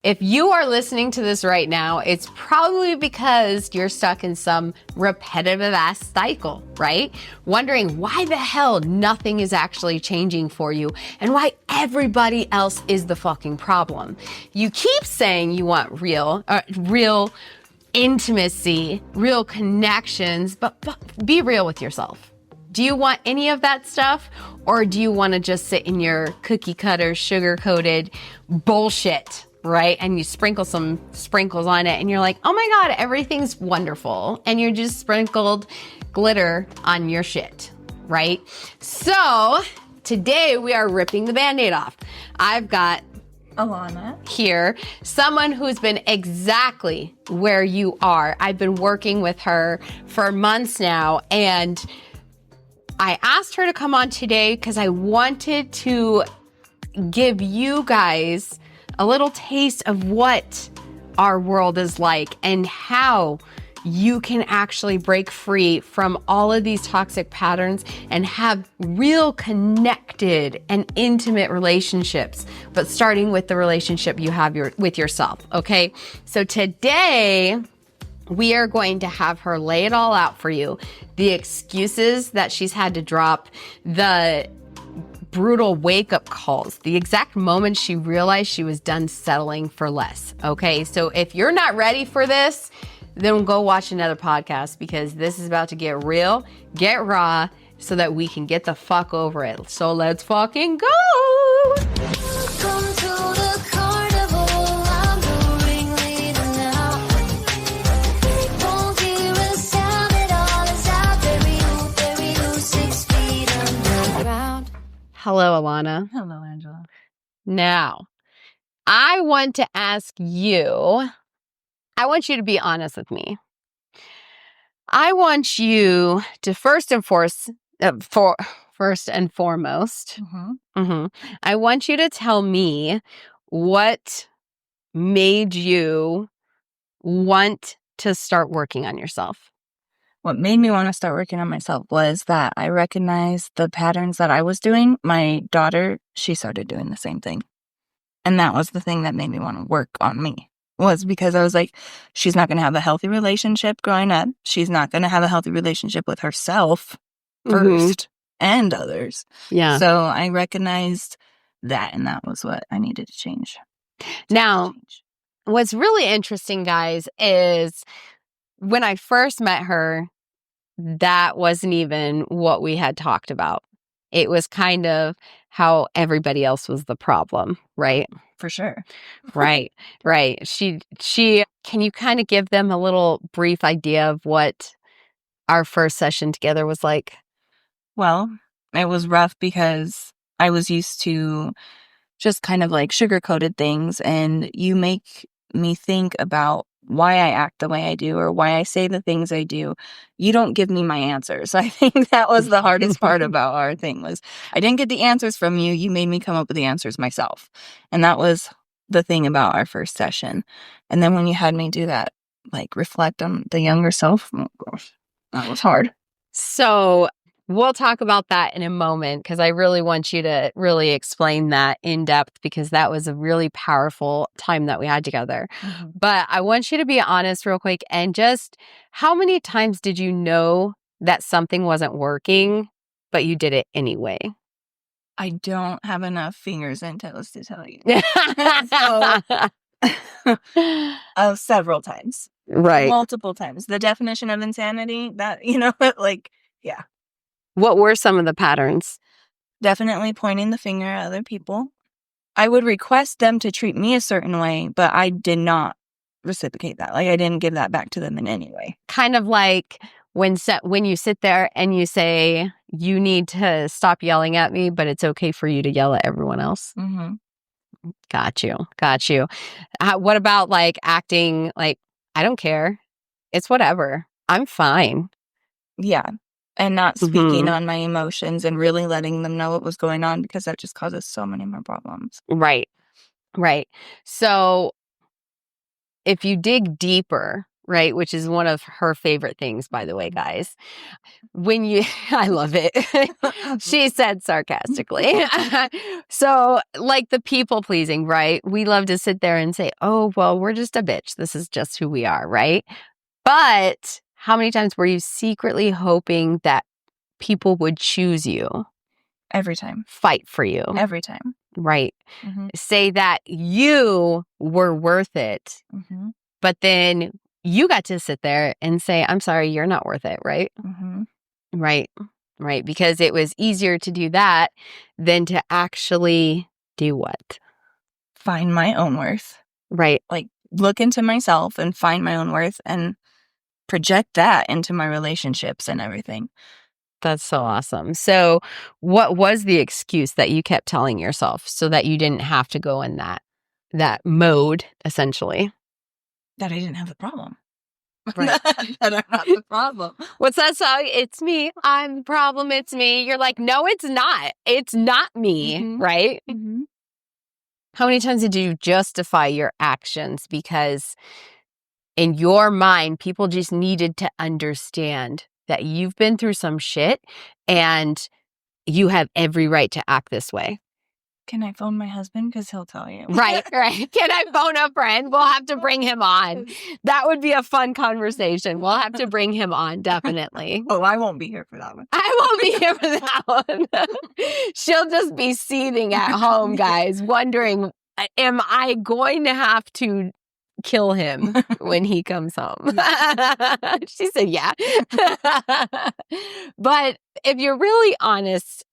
If you are listening to this right now, it's probably because you're stuck in some repetitive ass cycle, right? Wondering why the hell nothing is actually changing for you and why everybody else is the fucking problem. You keep saying you want real intimacy, real connections, but be real with yourself. Do you want any of that stuff? Or do you want to just sit in your cookie cutter, sugar coated bullshit? Right? And you sprinkle some sprinkles on it and you're like, oh my God, everything's wonderful. And you just sprinkled glitter on your shit, right? So today we are ripping the Band-Aid off. I've got Alona here, someone who's been exactly where you are. I've been working with her for months now, and I asked her to come on today because I wanted to give you guys a little taste of what our world is like and how you can actually break free from all of these toxic patterns and have real connected and intimate relationships, but starting with the relationship you have with yourself, okay? So today, we are going to have her lay it all out for you. The excuses that she's had to drop, the brutal wake-up calls, the exact moment she realized she was done settling for less, okay? So if you're not ready for this, then go watch another podcast because this is about to get real, get raw, so that we can get the fuck over it. So let's fucking go! Welcome to the carnival, I'm the ringleader now. Won't hear a sound at all as I bury you 6 feet underground. Hello, Alana. Hello, Angela. Now, I want to ask you, I want you to be honest with me. I want you to first and foremost, I want you to tell me what made you want to start working on yourself. What made me want to start working on myself was that I recognized the patterns that I was doing. My daughter, she started doing the same thing. And that was the thing that made me want to work on me. Was because I was like, she's not going to have a healthy relationship growing up. She's not going to have a healthy relationship with herself first and others. Yeah. So I recognized that, and that was what I needed to change. Now, what's really interesting, guys, is when I first met her, that wasn't even what we had talked about. It was kind of how everybody else was the problem, right? For sure. Right. She, can you kind of give them a little brief idea of what our first session together was like? Well, it was rough because I was used to just kind of like sugar-coated things, and you make me think about why I act the way I do or why I say the things I do. You don't give me my answers. I think that was the hardest part about our thing was I didn't get the answers from you. You made me come up with the answers myself. And that was the thing about our first session. And then when you had me do that, like reflect on the younger self, oh gosh, that was hard. So we'll talk about that in a moment because I really want you to really explain that in depth because that was a really powerful time that we had together. But I want you to be honest real quick and just how many times did you know that something wasn't working, but you did it anyway? I don't have enough fingers and toes to tell you. Several times. Right. Multiple times. The definition of insanity, that, like, yeah. What were some of the patterns? Definitely pointing the finger at other people. I would request them to treat me a certain way, but I did not reciprocate that. Like, I didn't give that back to them in any way. Kind of like when you sit there and you say, you need to stop yelling at me, but it's okay for you to yell at everyone else. Mm-hmm. Got you. What about like acting like, I don't care. It's whatever. I'm fine. Yeah. And not speaking on my emotions and really letting them know what was going on because that just causes so many more problems. Right. So if you dig deeper, right? Which is one of her favorite things, by the way, guys. When you, I love it. She said sarcastically. So, like the people pleasing, right? We love to sit there and say, oh, well, we're just a bitch. This is just who we are, right? But how many times were you secretly hoping that people would choose you, Every time. fight for you, Every time. right? Mm-hmm. Say that you were worth it, Mm-hmm. but then you got to sit there and say, I'm sorry, you're not worth it, right? Mm-hmm. Right, right. Because it was easier to do that than to actually do what? Find my own worth. Right. Like, look into myself and find my own worth and project that into my relationships and everything. That's so awesome. So, what was the excuse that you kept telling yourself so that you didn't have to go in that mode, essentially? That I didn't have the problem. Right. That I'm not the problem. What's that song? It's me. I'm the problem. It's me. You're like, no, it's not. It's not me. Mhm. Right? Mm-hmm. How many times did you justify your actions because in your mind, people just needed to understand that you've been through some shit and you have every right to act this way? Can I phone my husband? Because he'll tell you. Right, right. Can I phone a friend? We'll have to bring him on. That would be a fun conversation. We'll have to bring him on, definitely. Oh, I won't be here for that one. I won't be here for that one. She'll just be seething at home, guys, wondering, am I going to have to kill him when he comes home? She said, yeah. But if you're really honest,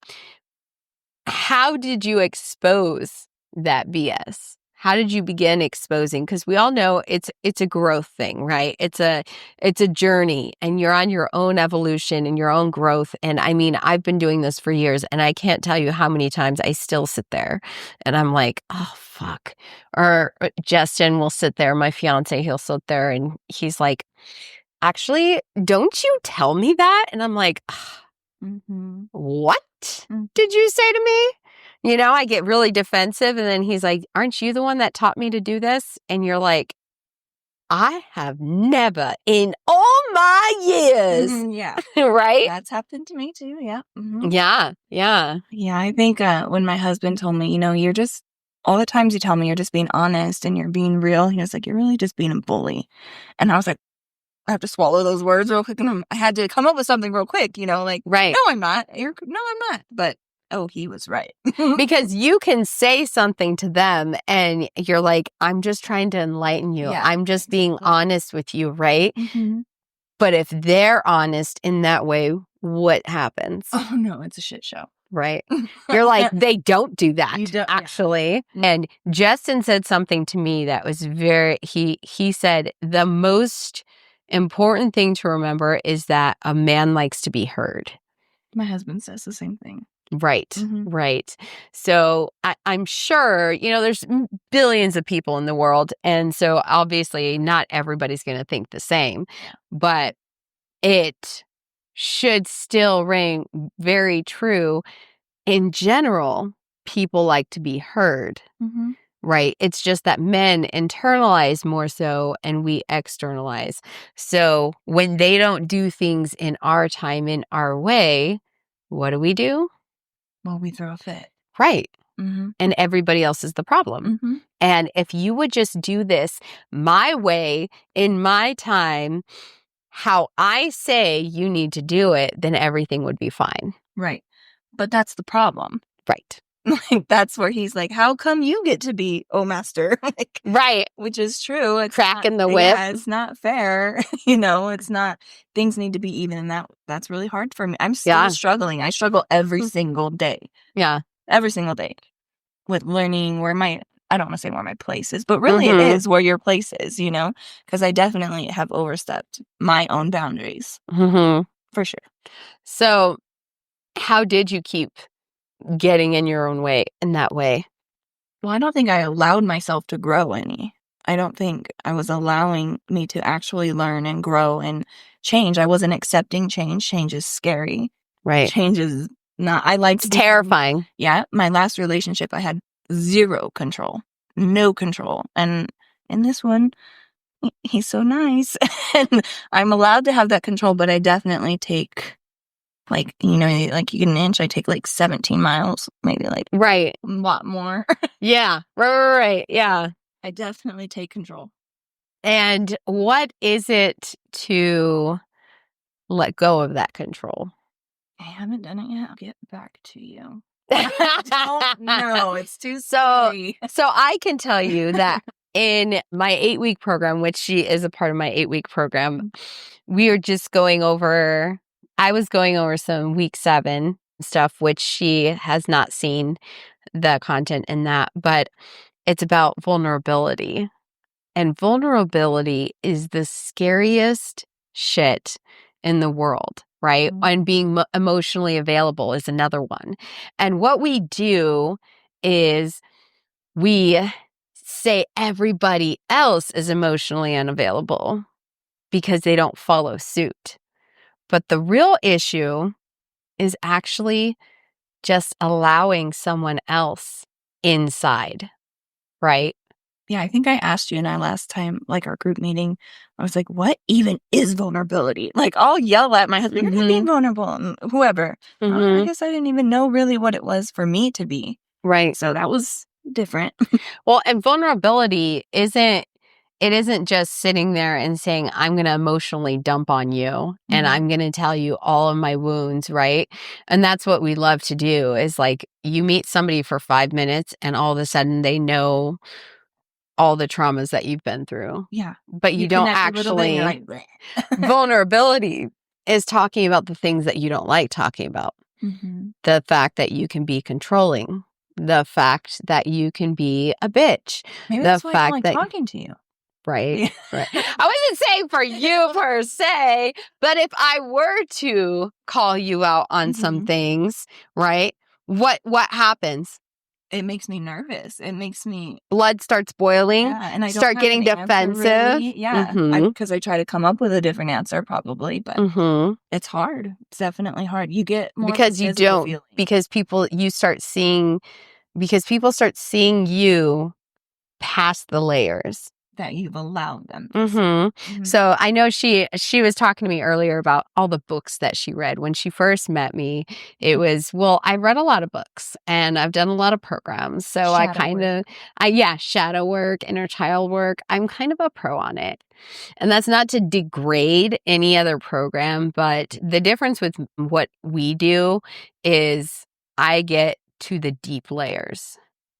how did you expose that BS? How did you begin exposing? Because we all know it's a growth thing, right? It's a journey, and you're on your own evolution and your own growth. And I mean, I've been doing this for years, and I can't tell you how many times I still sit there and I'm like, oh fuck. Or Justin will sit there, my fiance, he'll sit there and he's like, actually, don't you tell me that? And I'm like, Mm-hmm. what Mm. did you say to me? You know, I get really defensive. And then he's like, aren't you the one that taught me to do this? And you're like, I have never in all my years. Yeah. Right? That's happened to me too. Yeah. Mm-hmm. Yeah. Yeah. Yeah. I think when my husband told me, you're just, all the times you tell me you're just being honest and you're being real, he was like, you're really just being a bully. And I was like, I have to swallow those words real quick. And I had to come up with something real quick, like, Right. no, I'm not. No, I'm not. But, oh, he was right. Because you can say something to them and you're like, I'm just trying to enlighten you. Yeah, I'm just being exactly. honest with you, right? Mm-hmm. But if they're honest in that way, what happens? Oh, no, it's a shit show. Right? You're like, they don't do that, You don't- actually. Yeah. And Justin said something to me that was he said, the most important thing to remember is that a man likes to be heard. My husband says the same thing. Right, Mhm. right. So I'm sure, there's billions of people in the world. And so obviously not everybody's going to think the same, but it should still ring very true. In general, people like to be heard, Mm-hmm. right? It's just that men internalize more so and we externalize. So when they don't do things in our time, in our way, what do? Well, we throw a fit. Right. Mm-hmm. And everybody else is the problem. Mm-hmm. And if you would just do this my way, in my time, how I say you need to do it, then everything would be fine. Right. But that's the problem. Right. Like, that's where he's like, how come you get to be, oh, master? Like, Right. which is true. It's Cracking not, the whip. Yeah, it's not fair. It's not, things need to be even. And that's really hard for me. I'm still struggling. I struggle every single day. Yeah. Every single day with learning I don't want to say where my place is, but really it is where your place is, because I definitely have overstepped my own boundaries. Mm-hmm. For sure. So how did you keep getting in your own way in that way? Well, I don't think I allowed myself to grow any. I don't think I was allowing me to actually learn and grow and change. I wasn't accepting change. Change is scary. Right. Change is not, I like It's terrifying. Yeah. My last relationship, I had zero control, no control. And in this one, he's so nice. And I'm allowed to have that control, but I definitely take, like, you get an inch, I take like 17 miles, maybe like Right. a lot more. Yeah. Right. Yeah. I definitely take control. And what is it to let go of that control? I haven't done it yet. I'll get back to you. I don't know. It's too So scary. I can tell you that in my 8-week program, which she is a part of my 8-week program, we are just I was going over some week 7 stuff, which she has not seen the content in that, but it's about vulnerability. And vulnerability is the scariest shit in the world, right? Mhm. And being emotionally available is another one. And what we do is we say everybody else is emotionally unavailable because they don't follow suit. But the real issue is actually just allowing someone else inside, right? Yeah, I think I asked you in our last time, like our group meeting, I was like, what even is vulnerability? Like, I'll yell at my husband, you're not being vulnerable, and whoever. I guess I didn't even know really what it was for me to be. Right. So that was different. Well, and vulnerability isn't just sitting there and saying, I'm going to emotionally dump on you and Mhm. I'm going to tell you all of my wounds, right? And that's what we love to do is like you meet somebody for 5 minutes and all of a sudden they know all the traumas that you've been through. Yeah. But you don't connect a little bit and you're actually, like, bleh. vulnerability is talking about the things that you don't like talking about. Mhm. The fact that you can be controlling, the fact that you can be a bitch, Maybe the that's why I don't fact like that talking to you. right, Yeah. right. I wasn't saying for you per se, but if I were to call you out on some Mhm. things, right? What happens? It makes me nervous. It makes me, Blood starts boiling, yeah, and I don't start have getting an answer defensive. really. Yeah, Mhm. because I try to come up with a different answer probably, but Mhm. it's hard. It's definitely hard. You get more of a Because you physical don't feeling because people start seeing you past the layers. that you've allowed them to see. Mm-hmm. So I know she was talking to me earlier about all the books that she read. When she first met me, it was, well, I read a lot of books and I've done a lot of programs. So I Shadow kind work. of, shadow work, inner child work. I'm kind of a pro on it. And that's not to degrade any other program, but the difference with what we do is I get to the deep layers.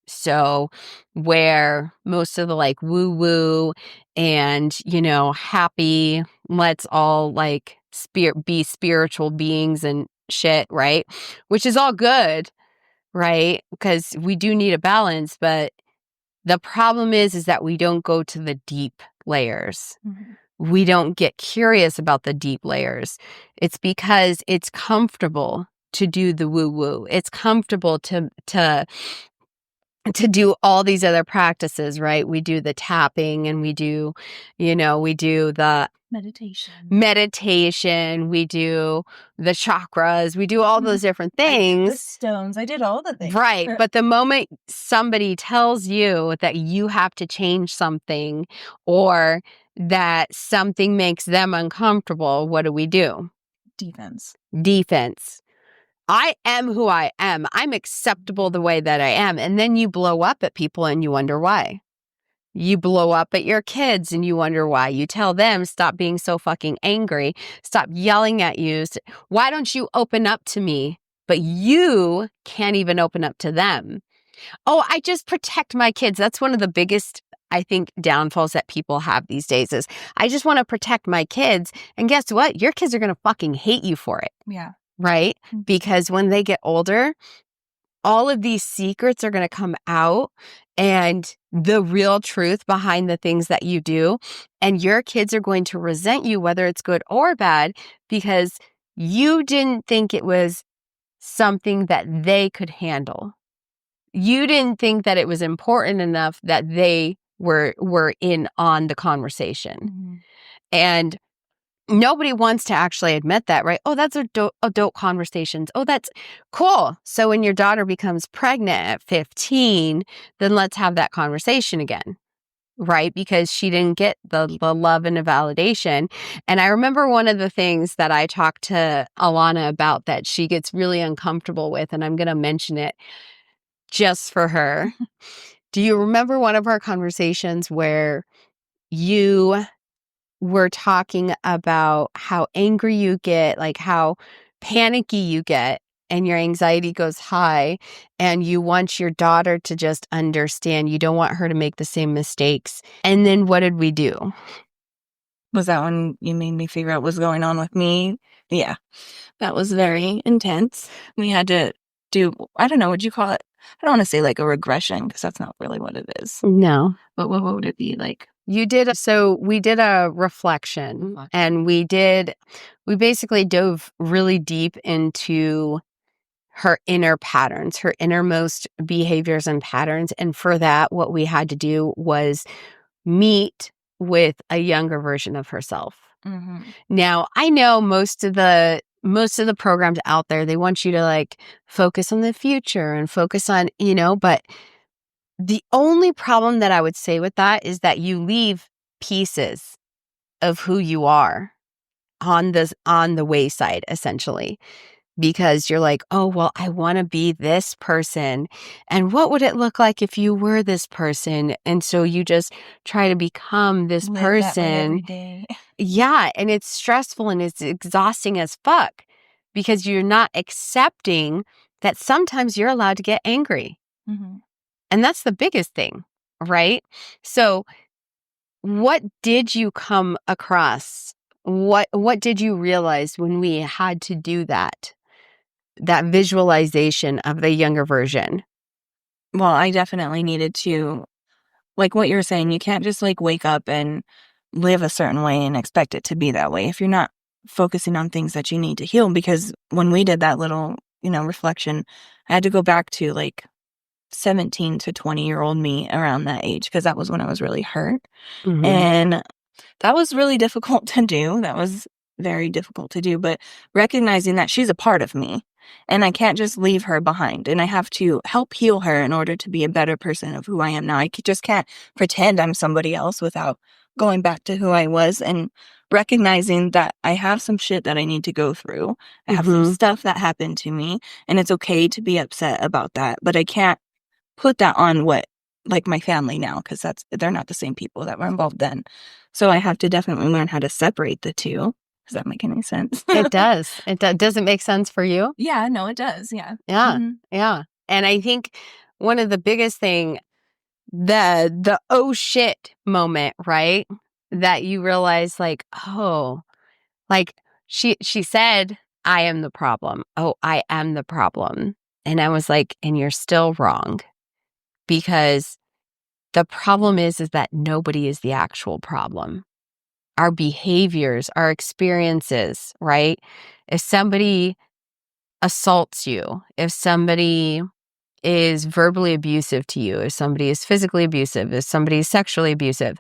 So where most of the like woo woo and, happy, let's all like be spiritual beings and shit, right? Which is all good, right? Because we do need a balance, but the problem is that we don't go to the deep layers. Mhm. We don't get curious about the deep layers. It's because it's comfortable to do the woo woo. It's comfortable to do all these other practices, right? We do the tapping and we do the meditation, we do the chakras, we do all those different I did the things. stones. I did all the things. Right. But the moment somebody tells you that you have to change something or that something makes them uncomfortable, what do? Defense. Defense. I am who I am. I'm acceptable the way that I am. And then you blow up at people and you wonder why. You blow up at your kids and you wonder why. You tell them, stop being so fucking angry. Stop yelling at you. Why don't you open up to me? But you can't even open up to them. Oh, I just protect my kids. That's one of the biggest, I think, downfalls that people have these days is I just want to protect my kids. And guess what? Your kids are going to fucking hate you for it. Yeah. Right? Mhm. Because when they get older, all of these secrets are going to come out and the real truth behind the things that you do. And your kids are going to resent you, whether it's good or bad, because you didn't think it was something that they could handle. You didn't think that it was important enough that they were in on the conversation. Mhm. And nobody wants to actually admit that, right? Oh, that's adult conversations. Oh, that's cool. So when your daughter becomes pregnant at 15, then let's have that conversation again. right? Because she didn't get the love and the validation. And I remember one of the things that I talked to Alona about that she gets really uncomfortable with, and I'm going to mention it just for her. Do you remember one of our conversations where you were talking about how angry you get, like how panicky you get, and your anxiety goes high, and you want your daughter to just understand, you don't want her to make the same mistakes. And then what did we do? Was that when you made me figure out what's going on with me? Yeah. That was very intense. We had to do, I don't know, would you call it? I don't want to say like a regression because that's not really what it is. No. But what would it be like? We did a reflection, and we basically dove really deep into her inner patterns, her innermost behaviors and patterns. And for that, what we had to do was meet with a younger version of herself. Mm-hmm. Now, I know most of the programs out there, they want you to like focus on the future and focus on, but the only problem that I would say with that is that you leave pieces of who you are on the wayside, essentially, because you're like, oh, well, I want to be this person. And what would it look like if you were this person? And so you just try to become this Live person. that way every day. Yeah. And it's stressful and it's exhausting as fuck because you're not accepting that sometimes you're allowed to get angry. Mm-hmm. And that's the biggest thing, right? So what did you come across? What did you realize when we had to do that visualization of the younger version? Well, I definitely needed to, like what you're saying, you can't just like wake up and live a certain way and expect it to be that way if you're not focusing on things that you need to heal. Because when we did that little, reflection, I had to go back to like 17 to 20-year-old me around that age because that was when I was really hurt. Mm-hmm. And that was really difficult to do. That was very difficult to do, but recognizing that she's a part of me and I can't just leave her behind and I have to help heal her in order to be a better person of who I am now. I just can't pretend I'm somebody else without going back to who I was and recognizing that I have some shit that I need to go through. I have some stuff that happened to me and it's okay to be upset about that, but I can't put that on like my family now because they're not the same people that were involved then. So I have to definitely learn how to separate the two. Does that make any sense? It does. Does it make sense for you? Yeah, no, it does. Yeah. Yeah. Mm-hmm. Yeah. And I think one of the biggest thing, the oh shit moment, right? That you realize like, oh, like she said, I am the problem. Oh, I am the problem. And I was like, and you're still wrong, because the problem is that nobody is the actual problem. Our behaviors, our experiences, right? If somebody assaults you, if somebody is verbally abusive to you, if somebody is physically abusive, if somebody is sexually abusive,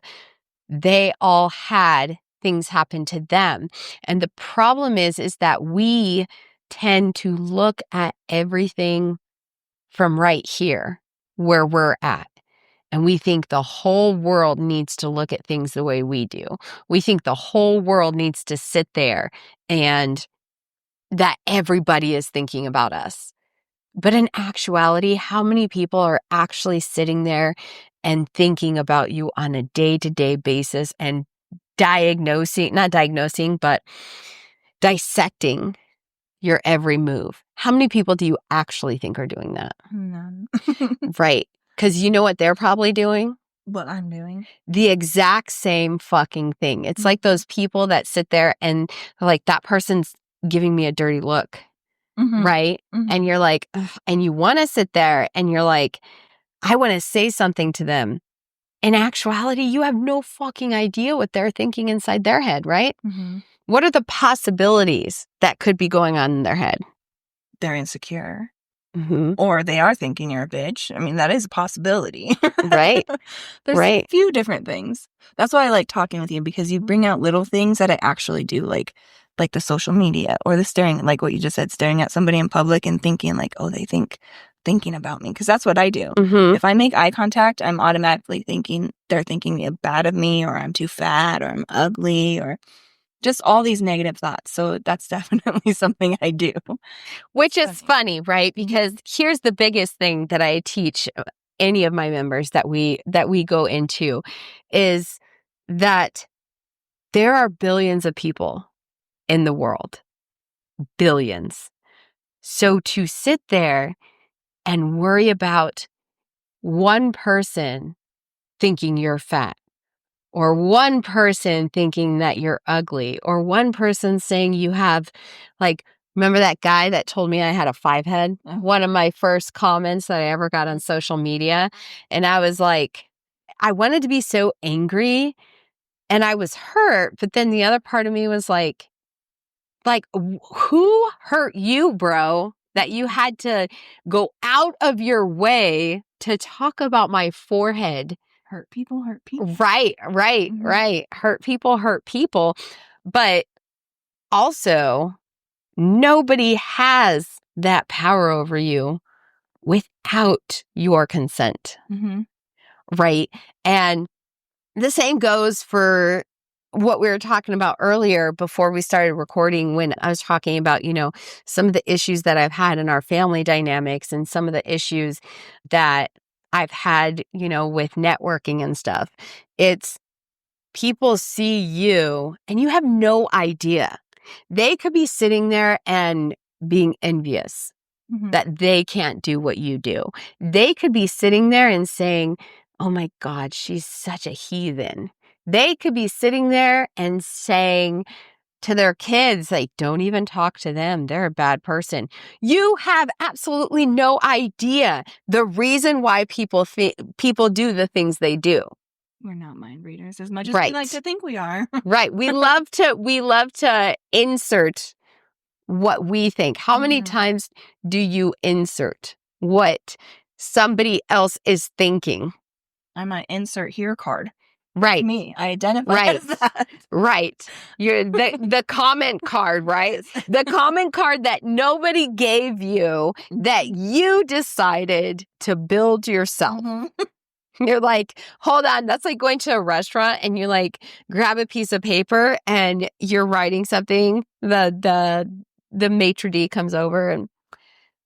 they all had things happen to them. And the problem is that we tend to look at everything from right here where we're at. And we think the whole world needs to look at things the way we do. We think the whole world needs to sit there and that everybody is thinking about us. But in actuality, how many people are actually sitting there and thinking about you on a day-to-day basis and not diagnosing, but dissecting your every move? How many people do you actually think are doing that? None. Right. Because you know what they're probably doing? What I'm doing. The exact same fucking thing. It's like those people that sit there and they're like, that person's giving me a dirty look. Mm-hmm. Right? Mm-hmm. And you're like, ugh, and you want to sit there and you're like, I want to say something to them. In actuality, you have no fucking idea what they're thinking inside their head, right? Mm-hmm. What are the possibilities that could be going on in their head? They're insecure. Mm-hmm. Or they are thinking you're a bitch. I mean, that is a possibility. Right. There's Right. a few different things. That's why I like talking with you, because you bring out little things that I actually do, like the social media or the staring, like what you just said, staring at somebody in public and thinking like, oh, they think thinking about me, because that's what I do. Mm-hmm. If I make eye contact, I'm automatically thinking they're thinking bad of me, or I'm too fat, or I'm ugly, or just all these negative thoughts. So that's definitely something I do. Which is funny, right? Because here's the biggest thing that I teach any of my members that we go into is that there are billions of people in the world. Billions. So to sit there and worry about one person thinking you're fat, or one person thinking that you're ugly, or one person saying you have, like, remember that guy that told me I had a 5 head? One of my first comments that I ever got on social media. And I was like, I wanted to be so angry and I was hurt. But then the other part of me was like, who hurt you, bro, that you had to go out of your way to talk about my forehead? Hurt people, hurt people. Right. Hurt people. But also, nobody has that power over you without your consent. Mm-hmm. Right. And the same goes for what we were talking about earlier before we started recording, when I was talking about, some of the issues that I've had in our family dynamics and some of the issues that I've had, with networking and stuff. It's people see you and you have no idea. They could be sitting there and being envious that they can't do what you do. They could be sitting there and saying, oh my God, she's such a heathen. They could be sitting there and saying to their kids, like, don't even talk to them. They're a bad person. You have absolutely no idea the reason why people do the things they do. We're not mind readers as much as we like to think we are. Right. We love to insert what we think. How many times do you insert what somebody else is thinking? I'm an insert here card. Right. Me. I identify as that. Right. You're the comment card, right? The comment card that nobody gave you, that you decided to build yourself. You're like, hold on. That's like going to a restaurant and you like grab a piece of paper and you're writing something. The maitre d' comes over and,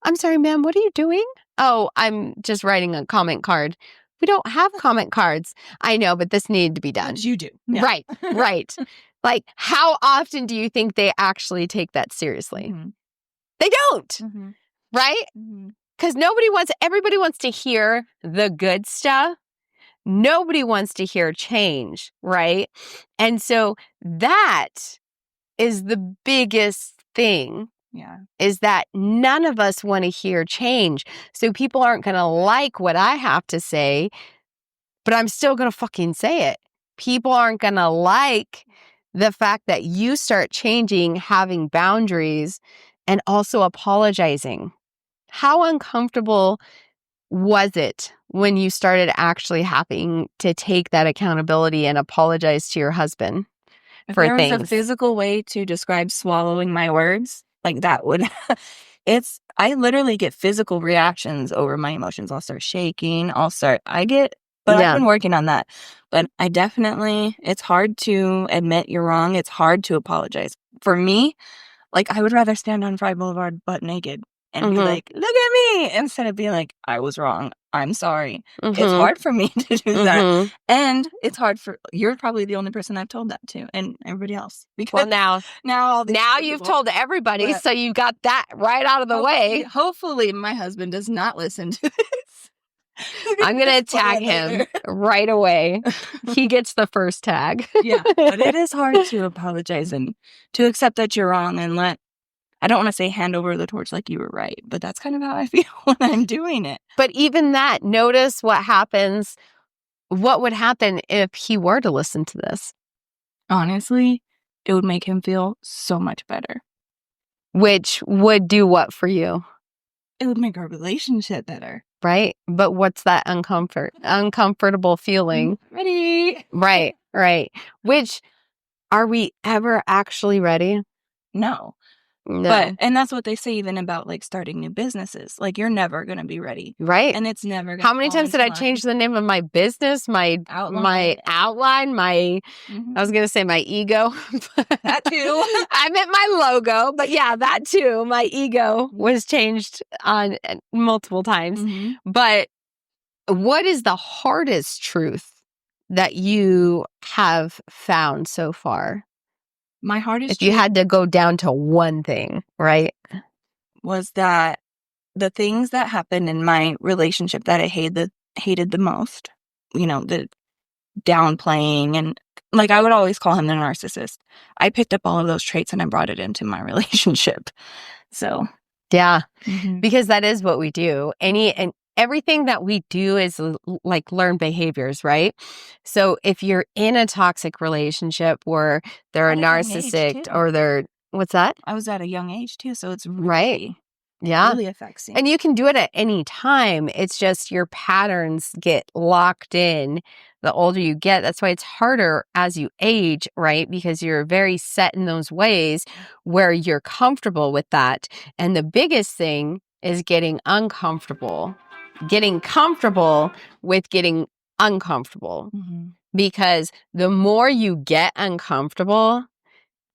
I'm sorry, ma'am, what are you doing? Oh, I'm just writing a comment card. We don't have comment cards. I know, but this needed to be done. You do. Yeah. Right. Like, how often do you think they actually take that seriously? They don't. Right? Because everybody wants to hear the good stuff. Nobody wants to hear change, right? And so that is the biggest thing. Yeah. Is that none of us want to hear change. So people aren't going to like what I have to say, but I'm still going to fucking say it. People aren't going to like the fact that you start changing, having boundaries, and also apologizing. How uncomfortable was it when you started actually having to take that accountability and apologize to your husband for there things? Was a physical way to describe swallowing my words, like that would, I literally get physical reactions over my emotions. I'll start shaking. I've been working on that. But I definitely, it's hard to admit you're wrong. It's hard to apologize. For me, like, I would rather stand on Pride Boulevard butt naked and be like, look at me, instead of being like, I was wrong. I'm sorry. It's hard for me to do that. And it's hard you're probably the only person I've told that to, and everybody else. Because now you've told everybody, so you got that right out of the way. Hopefully my husband does not listen to this. I'm going to tag him right away. He gets the first tag. Yeah, but it is hard to apologize and to accept that you're wrong and I don't want to say hand over the torch like you were right, but that's kind of how I feel when I'm doing it. But even that, notice what happens. What would happen if he were to listen to this? Honestly, it would make him feel so much better. Which would do what for you? It would make our relationship better. Right? But what's that uncomfortable feeling? Ready. Right. Which, are we ever actually ready? No. No. And that's what they say even about like starting new businesses. Like you're never going to be ready. Right. And it's never going to How many times did I change the name of my business, my outline, I was going to say my ego. That too. I meant my logo, but yeah, that too. My ego was changed on multiple times. But what is the hardest truth that you have found so far? My hardest If you had to go down to one thing, right? Was that the things that happened in my relationship that I hated the most, the downplaying and like I would always call him the narcissist. I picked up all of those traits and I brought it into my relationship. So, yeah, because that is what we do. And everything that we do is like learned behaviors, right? So if you're in a toxic relationship where they're a narcissist or they're, what's that? I was at a young age too, so it's right. Yeah. Really affects you. And you can do it at any time. It's just your patterns get locked in the older you get. That's why it's harder as you age, right? Because you're very set in those ways where you're comfortable with that. And the biggest thing is getting uncomfortable, getting comfortable with getting uncomfortable. Because the more you get uncomfortable,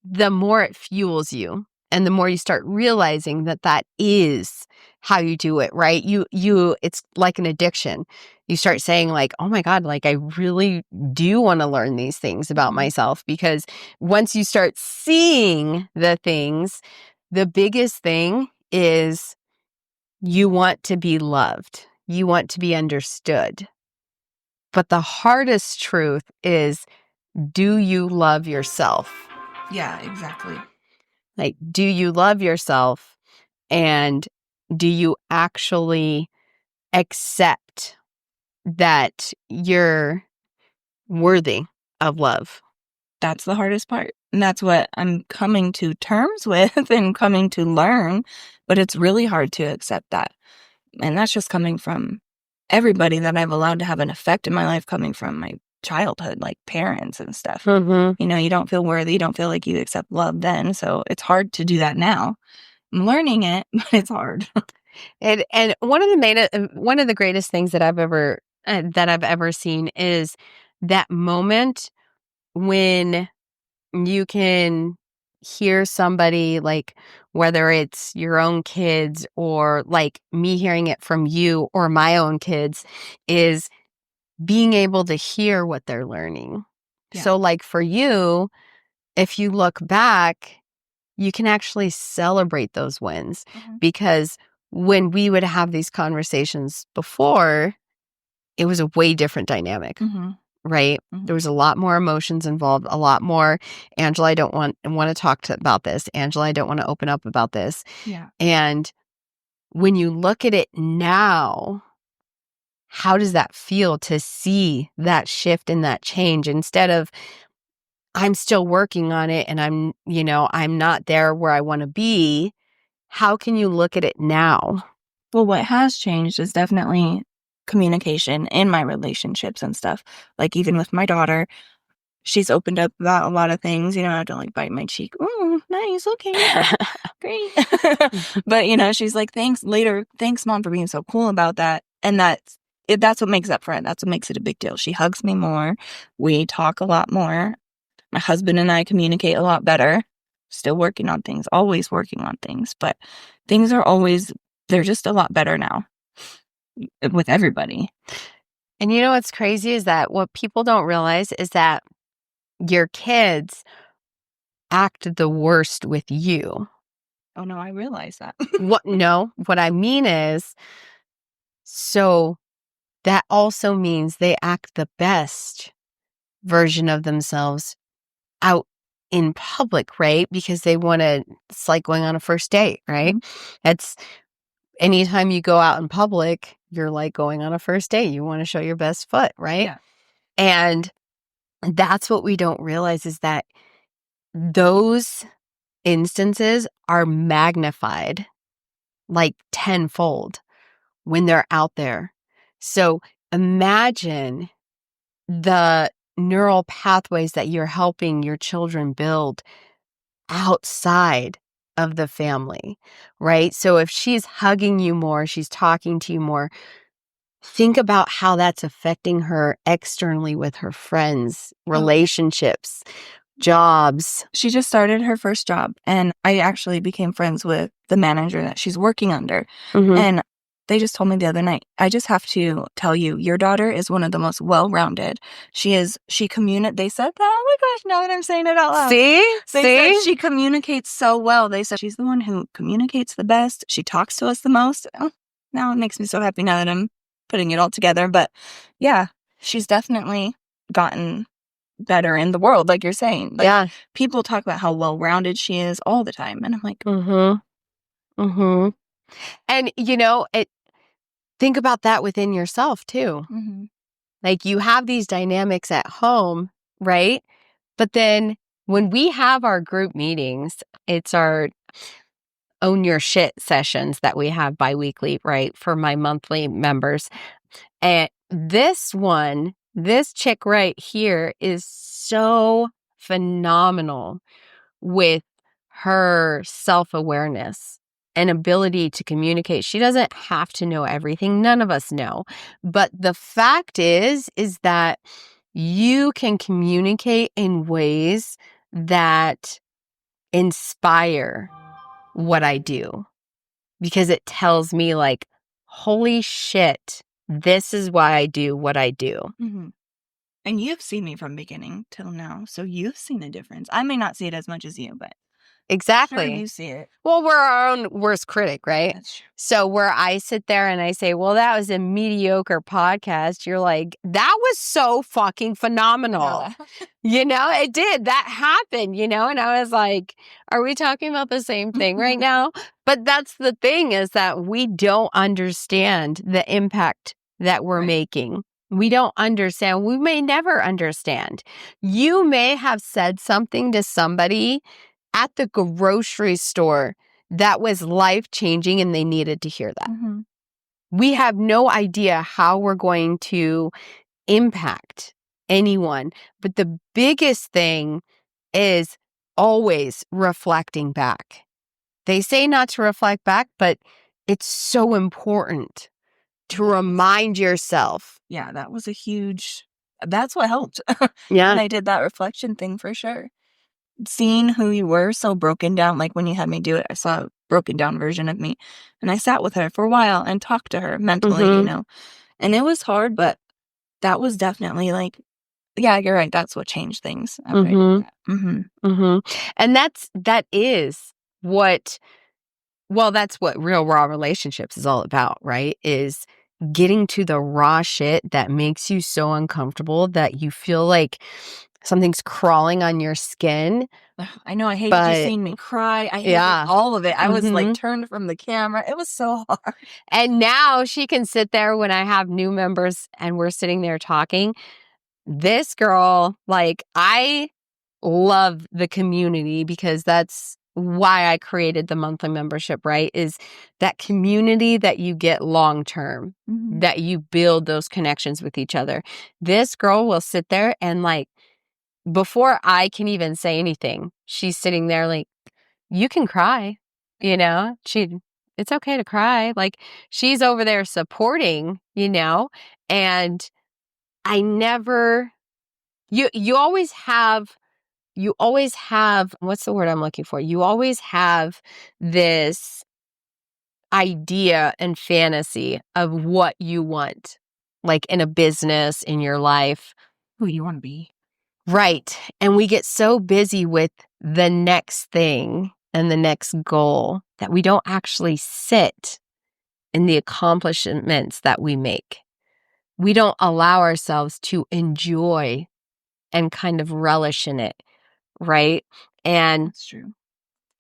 the more it fuels you. And the more you start realizing that that is how you do it, right? It's like an addiction. You start saying like, oh my God, like I really do want to learn these things about myself, because once you start seeing the things, the biggest thing is you want to be loved. You want to be understood. But the hardest truth is, do you love yourself? Yeah, exactly. Like, do you love yourself, and do you actually accept that you're worthy of love? That's the hardest part. And that's what I'm coming to terms with and coming to learn. But it's really hard to accept that. And that's just coming from everybody that I've allowed to have an effect in my life, coming from my childhood, like parents and stuff. You don't feel worthy. You don't feel like you accept love then. So it's hard to do that now. I'm learning it, but it's hard. And one of the greatest things that I've ever seen is that moment when you can hear somebody, like whether it's your own kids or like me hearing it from you or my own kids, is being able to hear what they're learning. Yeah. So like for you, if you look back, you can actually celebrate those wins, because when we would have these conversations before, it was a way different dynamic, right? There was a lot more emotions involved, a lot more, Angela, I don't want to talk about this. Angela, I don't want to open up about this. Yeah. And when you look at it now, how does that feel to see that shift and that change, instead of I'm still working on it and I'm not there where I want to be? How can you look at it now? Well, what has changed is definitely communication in my relationships and stuff. Like even with my daughter, she's opened up about a lot of things. I don't like bite my cheek. Oh, nice. Okay. Great. But, she's like, thanks mom for being so cool about that. And that's what makes up for it. That's what makes it a big deal. She hugs me more. We talk a lot more. My husband and I communicate a lot better. Still working on things, always working on things, but things they're just a lot better now with everybody. And you know what's crazy is that what people don't realize is that your kids act the worst with you. Oh no, I realize that. What I mean is, so that also means they act the best version of themselves out in public, right? Because they want to, it's like going on a first date, right? It's anytime you go out in public, you're like going on a first date. You want to show your best foot, right? Yeah. And that's what we don't realize, is that those instances are magnified like tenfold when they're out there. So imagine the neural pathways that you're helping your children build outside of the family, right? So if she's hugging you more, she's talking to you more, think about how that's affecting her externally with her friends, relationships, jobs. She just started her first job, and I actually became friends with the manager that she's working under. Mhm. And they just told me the other night, I just have to tell you, your daughter is one of the most well-rounded. They said that, oh my gosh, now that I'm saying it out loud. See? They See? said she communicates so well. They said she's the one who communicates the best. She talks to us the most. Oh, now it makes me so happy now that I'm putting it all together. But yeah, she's definitely gotten better in the world, like you're saying. Like, Yeah. people talk about how well-rounded she is all the time. And I'm like, Mm-hmm. Mm-hmm. And, think about that within yourself, too. Like, you have these dynamics at home, right? But then when we have our group meetings, it's our own your shit sessions that we have biweekly, right? For my monthly members. And this chick right here is so phenomenal with her self-awareness and ability to communicate. She doesn't have to know everything. None of us know. But the fact is that you can communicate in ways that inspire what I do, because it tells me like, holy shit, this is why I do what I do. And you've seen me from beginning till now, so you've seen a difference. I may not see it as much as you, but Exactly. sure, you see it. Well, we're our own worst critic, right? That's true. So where I sit there and I say, well, that was a mediocre podcast, you're like, that was so fucking phenomenal. It did. That happened, and I was like, are we talking about the same thing right now? But that's the thing, is that we don't understand the impact that we're making. We don't understand. We may never understand. You may have said something to somebody at the grocery store that was life-changing and they needed to hear that. We have no idea how we're going to impact anyone. But the biggest thing is always reflecting back. They say not to reflect back, but it's so important to remind yourself. Yeah, that's what helped. Yeah. And I did that reflection thing for sure. Seeing who you were so broken down, like when you had me do it, I saw a broken down version of me. And I sat with her for a while and talked to her mentally, And it was hard, but that was definitely like, yeah, you're right. That's what changed things. After I did that. And that's what real raw relationships is all about, right? Is getting to the raw shit that makes you so uncomfortable that you feel like something's crawling on your skin. I know. I hated you seeing me cry. I hated all of it. I was like turned from the camera. It was so hard. And now she can sit there when I have new members and we're sitting there talking. This girl, like, I love the community, because that's why I created the monthly membership, right? Is that community that you get long term, that you build those connections with each other. This girl will sit there and, like, before I can even say anything, she's sitting there like, you can cry, it's okay to cry. Like, she's over there supporting, and I never, you always have, what's the word I'm looking for? You always have this idea and fantasy of what you want, like in a business, in your life. Who you want to be. Right. And we get so busy with the next thing and the next goal that we don't actually sit in the accomplishments that we make. We don't allow ourselves to enjoy and kind of relish in it, right? And That's true.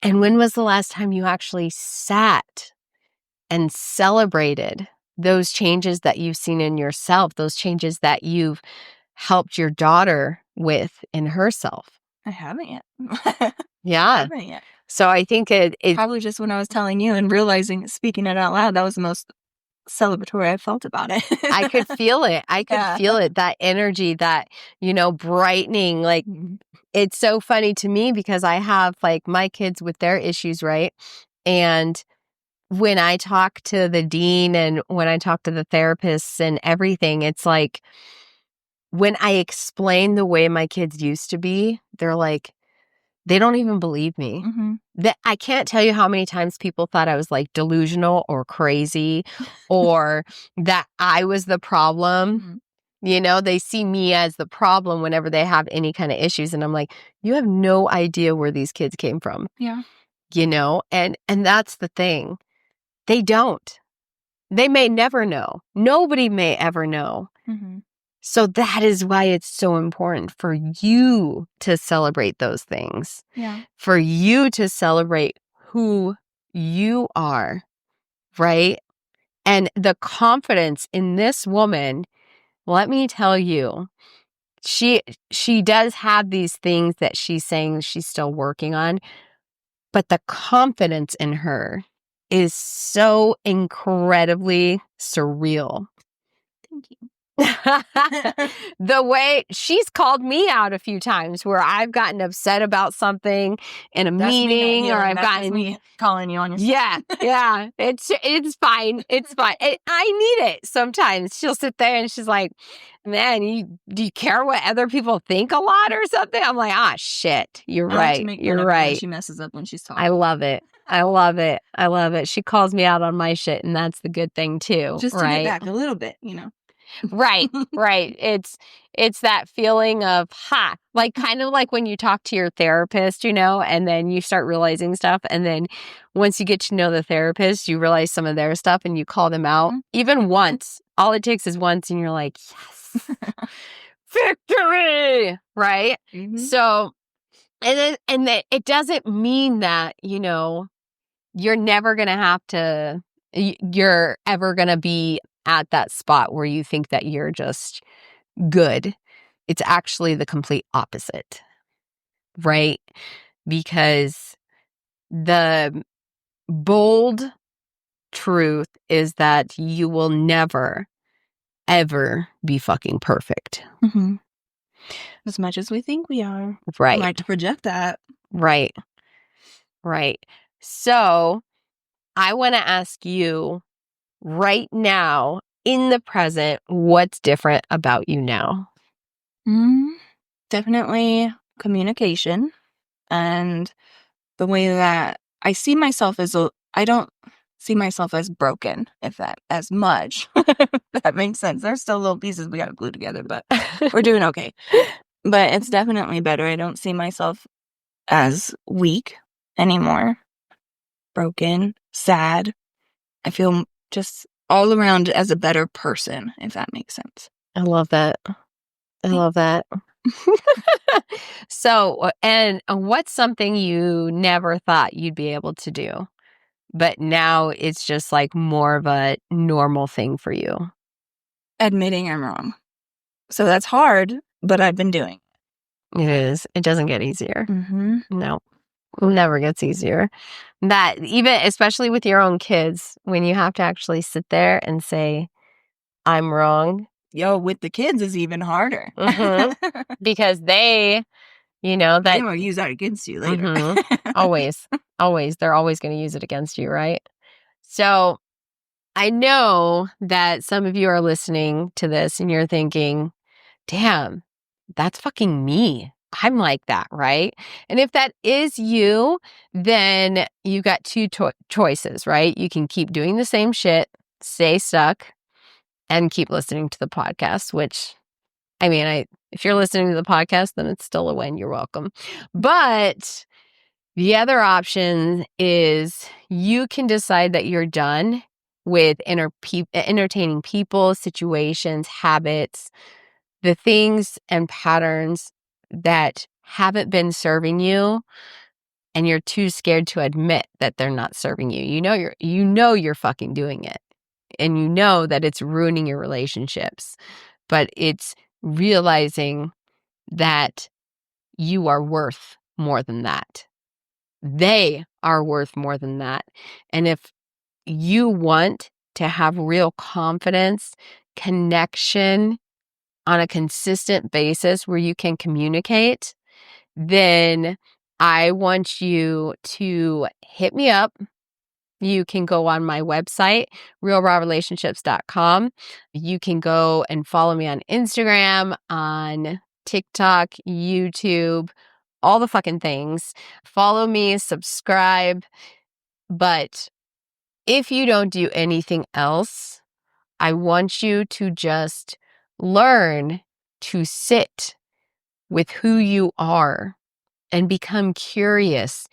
And when was the last time you actually sat and celebrated those changes that you've seen in yourself, those changes that you've helped your daughter with in herself? I haven't yet. Yeah. I haven't yet. So I think it probably just when I was telling you and realizing, speaking it out loud, that was the most celebratory I felt about it. I could feel it. I could feel it, that energy, that, brightening, like, it's so funny to me because I have like my kids with their issues, right? And when I talk to the dean and when I talk to the therapists and everything, it's like when I explain the way my kids used to be, they're like, they don't even believe me. Mm-hmm. That I can't tell you how many times people thought I was like delusional or crazy or that I was the problem. Mm-hmm. You know, they see me as the problem whenever they have any kind of issues. And I'm like, you have no idea where these kids came from, Yeah. you know? And that's the thing. They don't. They may never know. Nobody may ever know. Mm-hmm. So that is why it's so important for you to celebrate those things, Yeah. for you to celebrate who you are, right? And the confidence in this woman, let me tell you, she does have these things that she's saying she's still working on, but the confidence in her is so incredibly surreal. Thank you. The way she's called me out a few times where I've gotten upset about something in a meeting or I've gotten me calling you on your yeah, it's fine. It's fine. I need it sometimes. She'll sit there and she's like, "Man, do you care what other people think a lot or something?" I'm like, "Ah, shit. You're I like right. to make fun You're of her when right." she messes up when she's talking. I love it. I love it. I love it. She calls me out on my shit, and that's the good thing too, Just to right? get back a little bit, you know. Right, right. It's that feeling of like kind of like when you talk to your therapist, you know, and then you start realizing stuff, and then once you get to know the therapist, you realize some of their stuff, and you call them out even once. All it takes is once, and you're like, yes, victory, right? Mm-hmm. So, and then it doesn't mean that, you know, you're never gonna have to. You're ever gonna be at that spot where you think that you're just good. It's actually the complete opposite, right? Because the bold truth is that you will never, ever be fucking perfect. Mm-hmm. As much as we think we are. Right. We like to project that. Right. Right. So I want to ask you right now, in the present, what's different about you now? Definitely communication and the way that I see myself I don't see myself as broken, if that as much. If that makes sense. There's still little pieces we got to glue together, but we're doing okay. But it's definitely better. I don't see myself as weak anymore. Broken, sad. I feel just all around as a better person, if that makes sense. I love that. I love that. So, and what's something you never thought you'd be able to do, but now it's just like more of a normal thing for you? Admitting I'm wrong. So that's hard, but I've been doing it. It is. It doesn't get easier. Mm-hmm. No, it never gets easier. That even, especially with your own kids, when you have to actually sit there and say, I'm wrong. Yo, with the kids is even harder. Mm-hmm. Because they, you know, that they will use that against you later. Mm-hmm. Always. They're always going to use it against you, right? So I know that some of you are listening to this and you're thinking, damn, that's fucking me. I'm like that, right? And if that is you, then you got two choices, right? You can keep doing the same shit, stay stuck, and keep listening to the podcast, which, I mean, if you're listening to the podcast, then it's still a win. You're welcome. But the other option is you can decide that you're done with entertaining people, situations, habits, the things and patterns that haven't been serving you, and you're too scared to admit that they're not serving you. You know you're fucking doing it, and you know that it's ruining your relationships, but it's realizing that you are worth more than that. They are worth more than that. And if you want to have real confidence, connection on a consistent basis where you can communicate, then I want you to hit me up. You can go on my website, realrawrelationships.com. You can go and follow me on Instagram, on TikTok, YouTube, all the fucking things. Follow me, subscribe. But if you don't do anything else, I want you to just learn to sit with who you are and become curious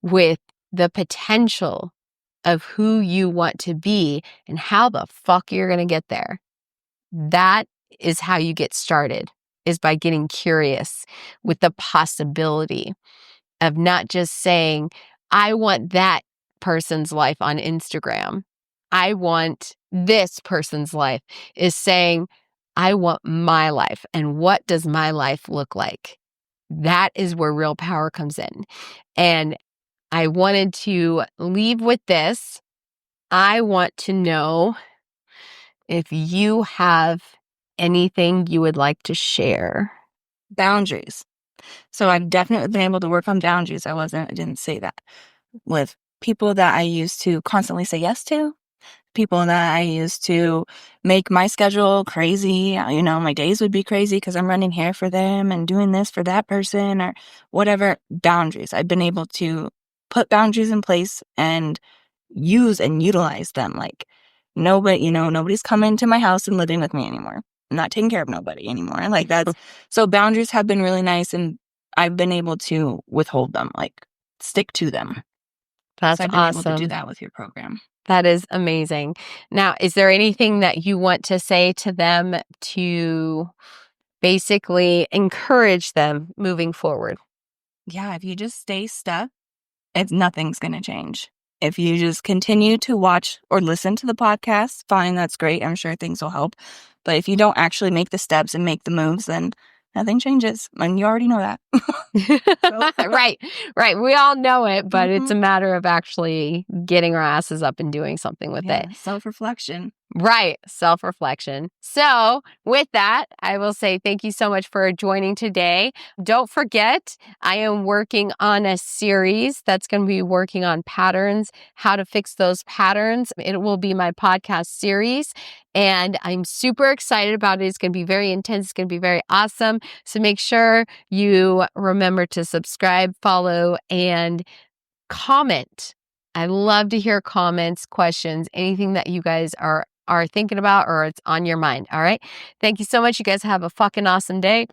with the potential of who you want to be and how the fuck you're going to get there. That is how you get started, is by getting curious with the possibility of not just saying, I want that person's life on Instagram. I want this person's life, is saying, I want my life. And what does my life look like? That is where real power comes in. And I wanted to leave with this. I want to know if you have anything you would like to share. Boundaries. So I've definitely been able to work on boundaries. I didn't say that. With people that I used to constantly say yes to, people that I used to make my schedule crazy. You know, my days would be crazy because I'm running here for them and doing this for that person or whatever. Boundaries. I've been able to put boundaries in place and use and utilize them. Like nobody's coming to my house and living with me anymore. I'm not taking care of nobody anymore. Like that's, so boundaries have been really nice and I've been able to withhold them, like stick to them. That's so I've been able to do awesome. that with your program. That is amazing. Now, is there anything that you want to say to them to basically encourage them moving forward? Yeah, if you just stay stuck, nothing's going to change. If you just continue to watch or listen to the podcast, fine, that's great. I'm sure things will help. But if you don't actually make the steps and make the moves, then nothing changes. And you already know that. Right. We all know it, but it's a matter of actually getting our asses up and doing something with it. Self-reflection. Right. Self-reflection. So with that, I will say thank you so much for joining today. Don't forget, I am working on a series that's going to be working on patterns, how to fix those patterns. It will be my podcast series. And I'm super excited about it. It's going to be very intense. It's going to be very awesome. So make sure you remember to subscribe, follow, and comment. I love to hear comments, questions, anything that you guys are thinking about or it's on your mind. All right. Thank you so much. You guys have a fucking awesome day.